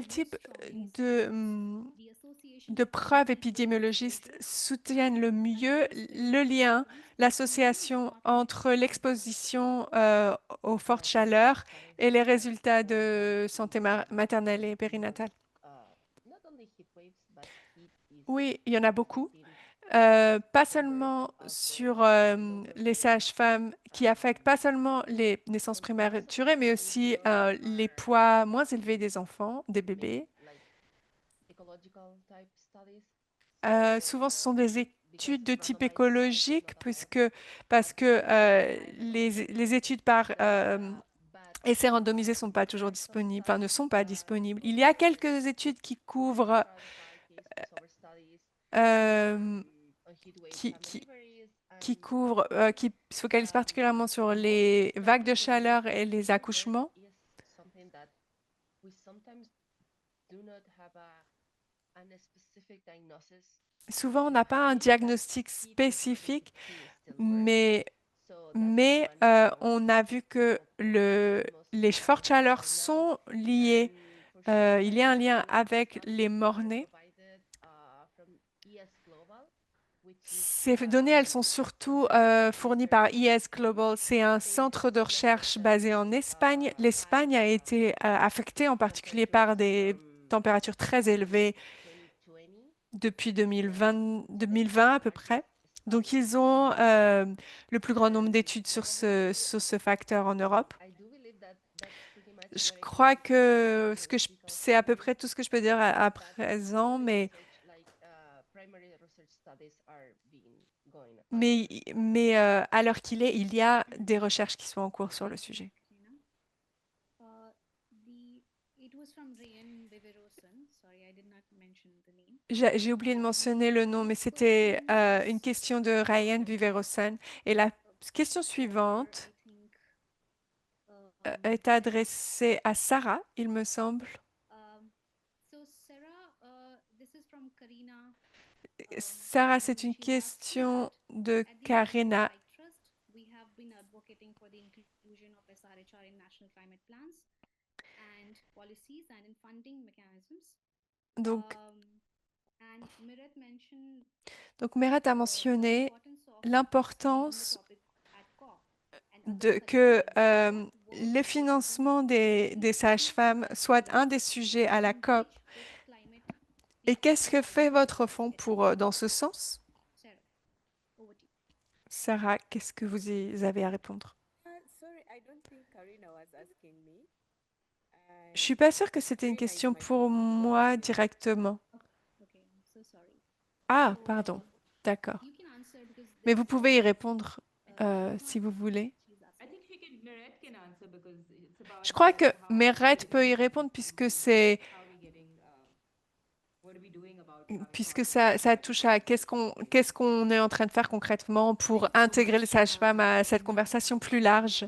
type de preuves épidémiologistes soutiennent le mieux le lien, l'association entre l'exposition aux fortes chaleurs et les résultats de santé maternelle et périnatale? Oui, il y en a beaucoup. Pas seulement sur les sages-femmes qui affectent pas seulement les naissances prématurées, mais aussi les poids moins élevés des enfants, des bébés. Souvent, ce sont des études de type écologique, parce que les études par essais randomisés sont pas toujours disponibles, enfin ne sont pas disponibles. Il y a quelques études qui couvrent euh, qui, qui, qui couvre, qui se focalise particulièrement sur les vagues de chaleur et les accouchements. Souvent, on n'a pas un diagnostic spécifique, mais on a vu que les fortes chaleurs sont liées. Il y a un lien avec les morts-nés. Ces données, elles sont surtout fournies par ES Global. C'est un centre de recherche basé en Espagne. L'Espagne a été affectée en particulier par des températures très élevées depuis 2020 à peu près. Donc, ils ont le plus grand nombre d'études sur ce facteur en Europe. Je crois que c'est à peu près tout ce que je peux dire à présent, mais à l'heure qu'il est, il y a des recherches qui sont en cours sur le sujet. Katrina. It was from Ryan Viveroson. Sorry, I did not mention the name. J'ai oublié de mentionner le nom, mais c'était une question de Ryan Viverosen. Et la question suivante I think est adressée à Sarah, il me semble. so. Sarah, this is from Karina. Sarah, c'est une She asks question that de at the Karina. Light Trust, we have been advocating for the inclusion of SRHR in national climate plans and policies and in funding mechanisms. Donc, And Mirat mentioned Meret a the mentionné importance of taking the l'importance topic at COP and other such que forums. le financement des sages-femmes soit un des sujets à la COP. Engage with climate Et qu'est-ce que fait people votre fonds pour, dans ce sens? Sarah, over to you. Sarah, qu'est-ce que vous avez à répondre? Sorry, I don't think Karina was asking me. Je suis pas sûre que c'était une Karina is question my pour colleague, so moi she will answer. directement. Okay, I'm so sorry. Ah, So, pardon. D'accord. you can answer because Mais there vous is pouvez y a répondre microphone si vous voulez. she's I asking. think Meret can answer because it's about Je crois que how are we Meret getting peut y climate répondre change, how are we getting what are we doing about climate puisque policy and ça climate touche à change? qu'est-ce qu'on est en train de faire concrètement pour intégrer les sages-femmes à cette conversation plus large.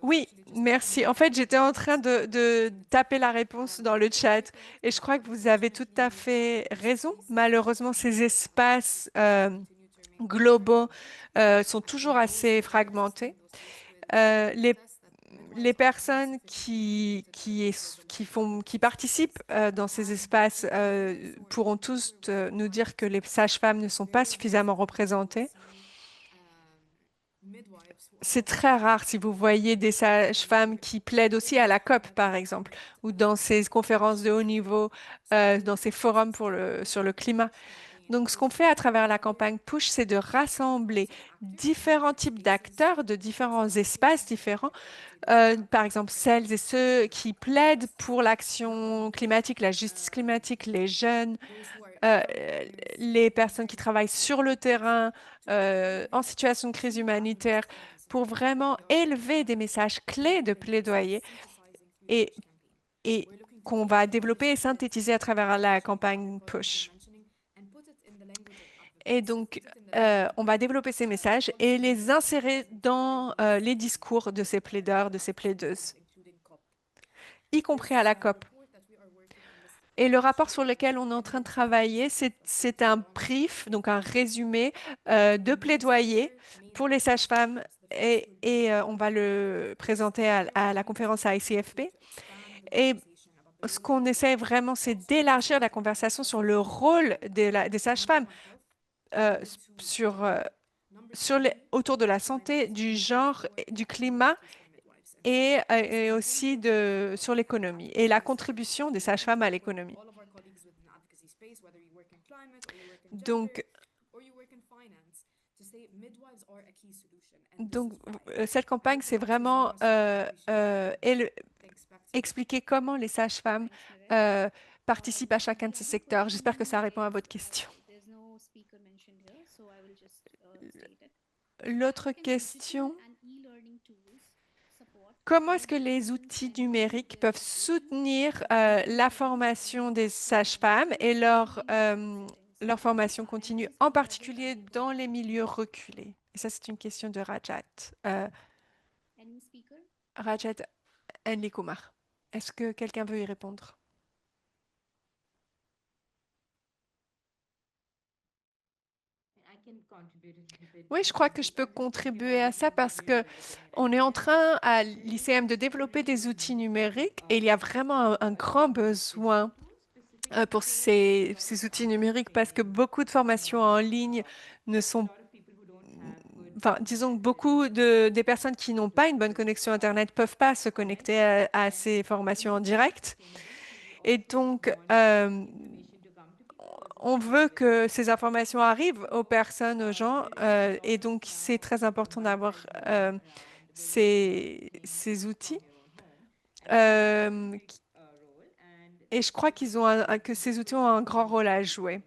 Oui, merci. En fait, j'étais en train de taper la réponse dans le chat et je crois que vous avez tout à fait raison. Malheureusement, ces espaces globaux sont toujours assez fragmentés. Les personnes qui participent dans ces espaces pourront tous nous dire que les sages-femmes ne sont pas suffisamment représentées. C'est très rare si vous voyez des sages-femmes qui plaident aussi à la COP, par exemple, ou dans ces conférences de haut niveau, dans ces forums sur le climat. Donc, ce qu'on fait à travers la campagne Push, c'est de rassembler différents types d'acteurs de différents espaces différents. Par exemple, celles et ceux qui plaident pour l'action climatique, la justice climatique, les jeunes, euh, les personnes qui travaillent sur le terrain, en situation de crise humanitaire, pour vraiment élever des messages clés de plaidoyer et, et qu'on va développer et synthétiser à travers la campagne Push. Et donc, on va développer ces messages et les insérer dans les discours de ces plaideurs, de ces plaideuses, y compris à la COP. Et le rapport sur lequel on est en train de travailler, c'est un brief, donc un résumé de plaidoyer pour les sages-femmes et on va le présenter à la conférence à ICFP. Et ce qu'on essaie vraiment, c'est d'élargir la conversation sur le rôle des sages-femmes autour de la santé, du genre, du climat et aussi sur l'économie et la contribution des sages-femmes à l'économie. Donc, cette campagne, c'est vraiment expliquer comment les sages-femmes participent à chacun de ces secteurs. J'espère que ça répond à votre question. There's no speaker mentioned here, so I will just state it. L'autre question, And e-learning tools support comment est-ce que les outils numériques peuvent soutenir la formation des sages-femmes et leur formation continue, en particulier dans les milieux reculés? Et ça, c'est une question de Any speaker? Rajat Enlikumar. Est-ce que quelqu'un veut y répondre? I can contribute a little bit Oui, je crois que je peux contribuer à ça parce que on est en train à l'ICM de développer des outils numériques et il y a vraiment un grand besoin pour ces outils numériques parce que beaucoup de formations en ligne ne sont, enfin, disons que beaucoup des personnes qui n'ont pas une bonne connexion Internet peuvent pas se connecter à ces formations en direct. Et donc, on veut que ces informations arrivent aux personnes, aux gens, et donc c'est très important d'avoir ces outils. Et je crois que ces outils ont un grand rôle à jouer.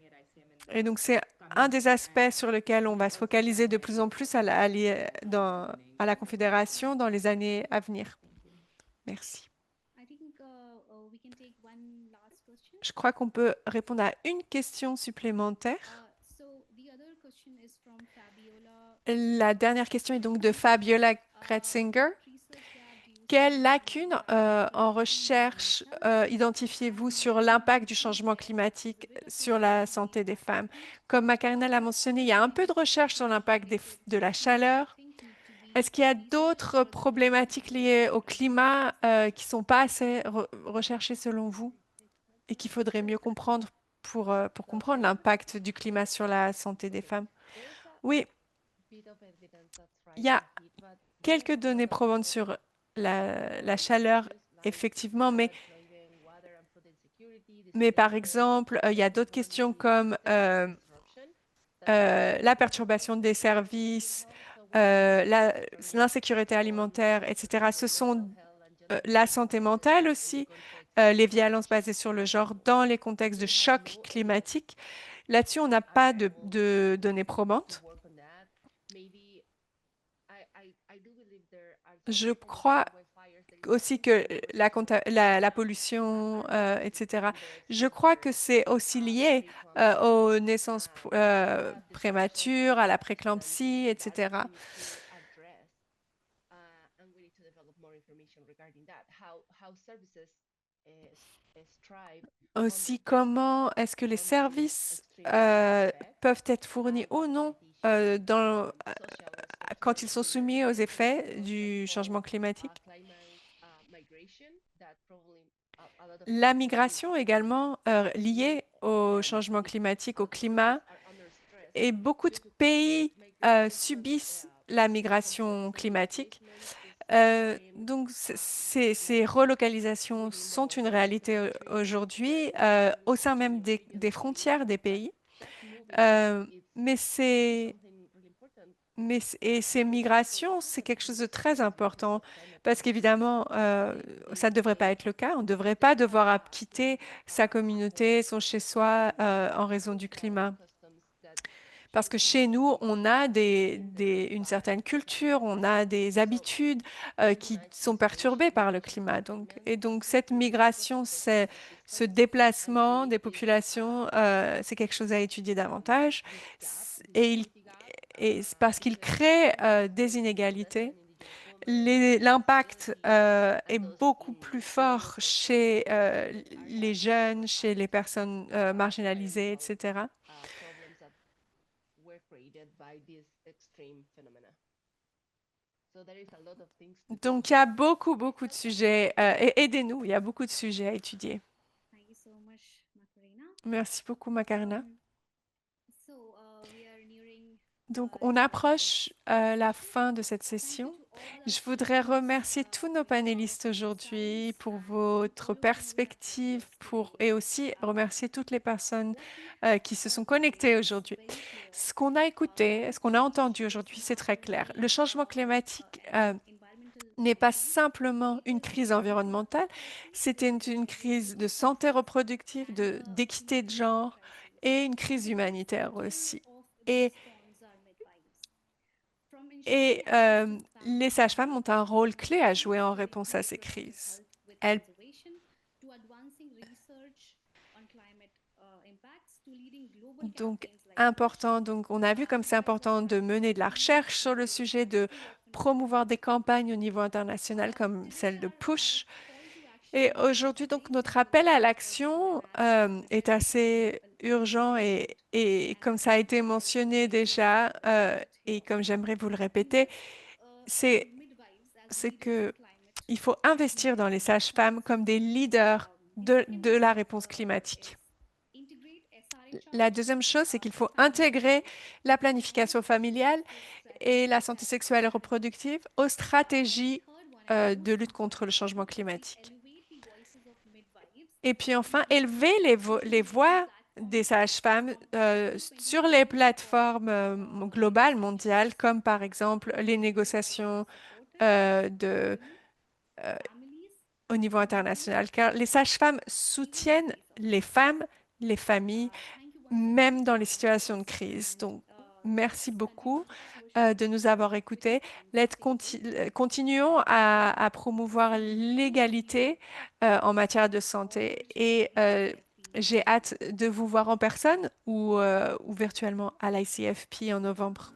Et donc, c'est un des aspects sur lesquels on va se focaliser de plus en plus à la Confédération dans les années à venir. Merci. I think we can take one last question. Je crois qu'on peut répondre à une question supplémentaire. So the other question is from Fabiola. La dernière question est donc de Fabiola Kretzinger. Research gap do you Quelles see lacunes en recherche identifiez-vous sur l'impact du changement climatique sur la santé des femmes? Comme Macarena l'a mentionné, il y a un peu de recherche sur l'impact de la chaleur. think need to be Est-ce qu'il y a d'autres problématiques liées au climat qui ne sont pas assez recherchées selon vous et qu'il faudrait mieux comprendre pour comprendre l'impact du climat sur la santé des femmes? Oui, il y a quelques données probantes sur la chaleur, effectivement, mais par exemple, il y a d'autres questions comme la perturbation des services, l'insécurité alimentaire, etc. Ce sont la santé mentale aussi, les violences basées sur le genre dans les contextes de choc climatique. Là-dessus, on n'a pas de données probantes. Je crois aussi que la pollution, etc. Je crois que c'est aussi lié aux naissances prématures, à la préclampsie, etc. Aussi, comment est-ce que les services peuvent être fournis ou non quand ils sont soumis aux effets du changement climatique? La migration également liée au changement climatique, au climat, et beaucoup de pays subissent la migration climatique. Donc, ces relocalisations sont une réalité aujourd'hui au sein même des frontières des pays. Mais ces migrations, c'est quelque chose de très important parce qu'évidemment, ça ne devrait pas être le cas. On ne devrait pas devoir quitter sa communauté, son chez-soi en raison du climat. Parce que chez nous, on a une certaine culture, on a des habitudes qui sont perturbées par le climat. Et donc, cette migration, ce déplacement des populations, c'est quelque chose à étudier davantage. Et c'est parce qu'il crée des inégalités. L'impact est beaucoup plus fort chez les jeunes, chez les personnes marginalisées, etc. Donc, il y a beaucoup, beaucoup de sujets. Aidez-nous, il y a beaucoup de sujets à étudier. Thank you so much, Macarena. Merci beaucoup, Macarena. So we are nearing. Donc, on approche la fin de cette session. Je voudrais remercier tous nos panélistes aujourd'hui pour votre perspective et aussi remercier toutes les personnes qui se sont connectées aujourd'hui. Ce qu'on a écouté, ce qu'on a entendu aujourd'hui, c'est très clair. Le changement climatique n'est pas simplement une crise environnementale, c'était une crise de santé reproductive, d'équité de genre et une crise humanitaire aussi. Et Et les sages-femmes ont un rôle clé à jouer en réponse à ces crises. Elles donc important. Donc, on a vu comme c'est important de mener de la recherche sur le sujet, de promouvoir des campagnes au niveau international comme celle de PUSH. Et aujourd'hui, donc, notre appel à l'action est assez urgent et comme ça a été mentionné déjà, et comme j'aimerais vous le répéter, c'est que il faut investir dans les sages-femmes comme des leaders de la réponse climatique. La deuxième chose, c'est qu'il faut intégrer la planification familiale et la santé sexuelle et reproductive aux stratégies de lutte contre le changement climatique. Et puis enfin, élever les voix des sages-femmes sur les plateformes globales, mondiales, comme par exemple les négociations au niveau international, car les sages-femmes soutiennent les femmes, les familles, même dans les situations de crise. Donc, merci beaucoup de nous avoir écoutés. Continuons à promouvoir l'égalité en matière de santé et j'ai hâte de vous voir en personne ou virtuellement à l'ICFP en novembre.